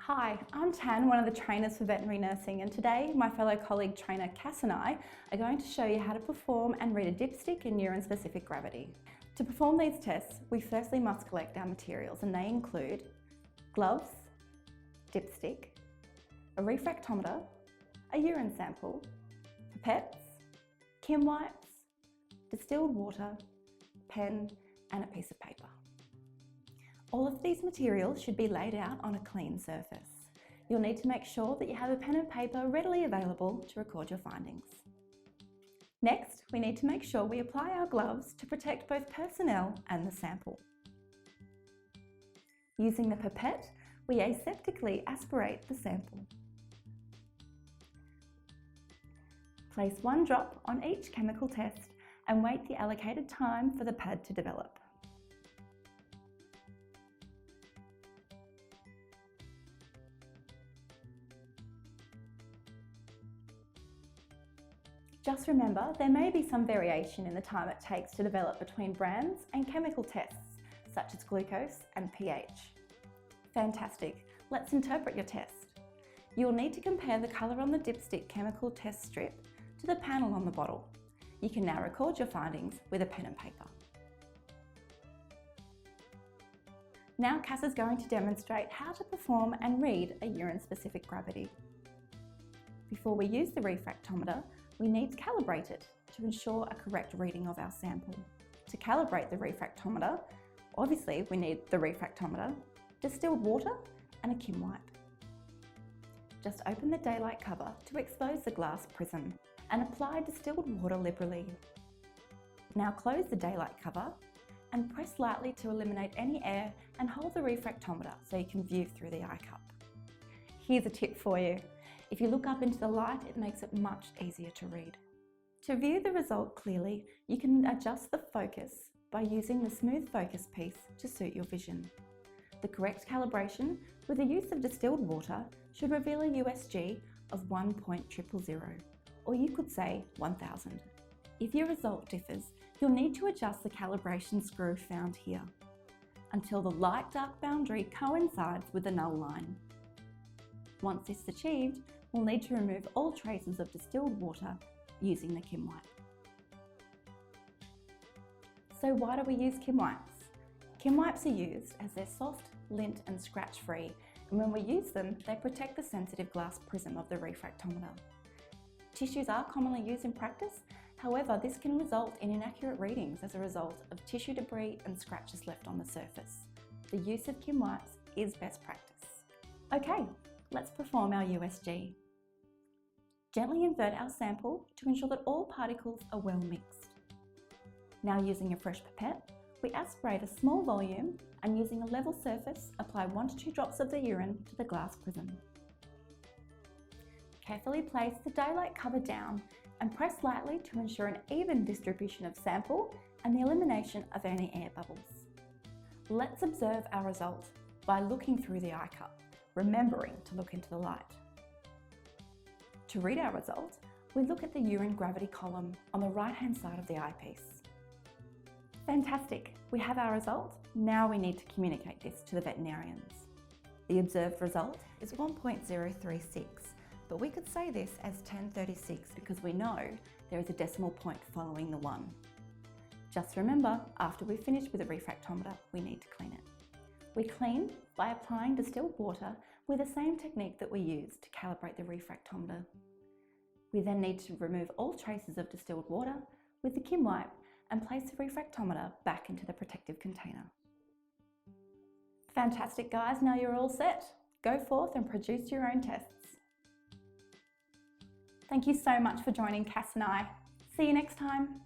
Hi, I'm Tan, one of the trainers for veterinary nursing, and today my fellow colleague trainer Cass and I are going to show you how to perform and read a dipstick in urine-specific gravity. To perform these tests, we firstly must collect our materials, and they include gloves, dipstick, a refractometer, a urine sample, pipettes, Kim wipes, distilled water, pen and a piece of paper. All of these materials should be laid out on a clean surface. You'll need to make sure that you have a pen and paper readily available to record your findings. Next, we need to make sure we apply our gloves to protect both personnel and the sample. Using the pipette, we aseptically aspirate the sample. Place one drop on each chemical test and wait the allocated time for the pad to develop. Just remember, there may be some variation in the time it takes to develop between brands and chemical tests, such as glucose and pH. Fantastic, let's interpret your test. You'll need to compare the colour on the dipstick chemical test strip to the panel on the bottle. You can now record your findings with a pen and paper. Now Cass is going to demonstrate how to perform and read a urine-specific gravity. Before we use the refractometer, we need to calibrate it to ensure a correct reading of our sample. To calibrate the refractometer, obviously we need the refractometer, distilled water and a Kim wipe. Just open the daylight cover to expose the glass prism and apply distilled water liberally. Now close the daylight cover and press lightly to eliminate any air and hold the refractometer so you can view through the eye cup. Here's a tip for you. If you look up into the light, it makes it much easier to read. To view the result clearly, you can adjust the focus by using the smooth focus piece to suit your vision. The correct calibration with the use of distilled water should reveal a USG of 1.000, or you could say 1000. If your result differs, you'll need to adjust the calibration screw found here until the light-dark boundary coincides with the null line. Once this is achieved, we'll need to remove all traces of distilled water using the Kim wipe. So why do we use Kim wipes? Kim wipes are used as they're soft, lint and scratch-free, and when we use them, they protect the sensitive glass prism of the refractometer. Tissues are commonly used in practice, however, this can result in inaccurate readings as a result of tissue debris and scratches left on the surface. The use of Kim wipes is best practice. Okay, let's perform our USG. Gently invert our sample to ensure that all particles are well mixed. Now using a fresh pipette, we aspirate a small volume and using a level surface, apply 1 to 2 drops of the urine to the glass prism. Carefully place the daylight cover down and press lightly to ensure an even distribution of sample and the elimination of any air bubbles. Let's observe our result by looking through the eye cup, remembering to look into the light. To read our result, we look at the urine gravity column on the right-hand side of the eyepiece. Fantastic, we have our result. Now we need to communicate this to the veterinarians. The observed result is 1.036, but we could say this as 1036 because we know there is a decimal point following the 1. Just remember, after we finish with the refractometer, we need to clean it. We clean by applying distilled water with the same technique that we used to calibrate the refractometer. We then need to remove all traces of distilled water with the Kim wipe and place the refractometer back into the protective container. Fantastic guys, now you're all set. Go forth and produce your own tests. Thank you so much for joining Cass and I. See you next time.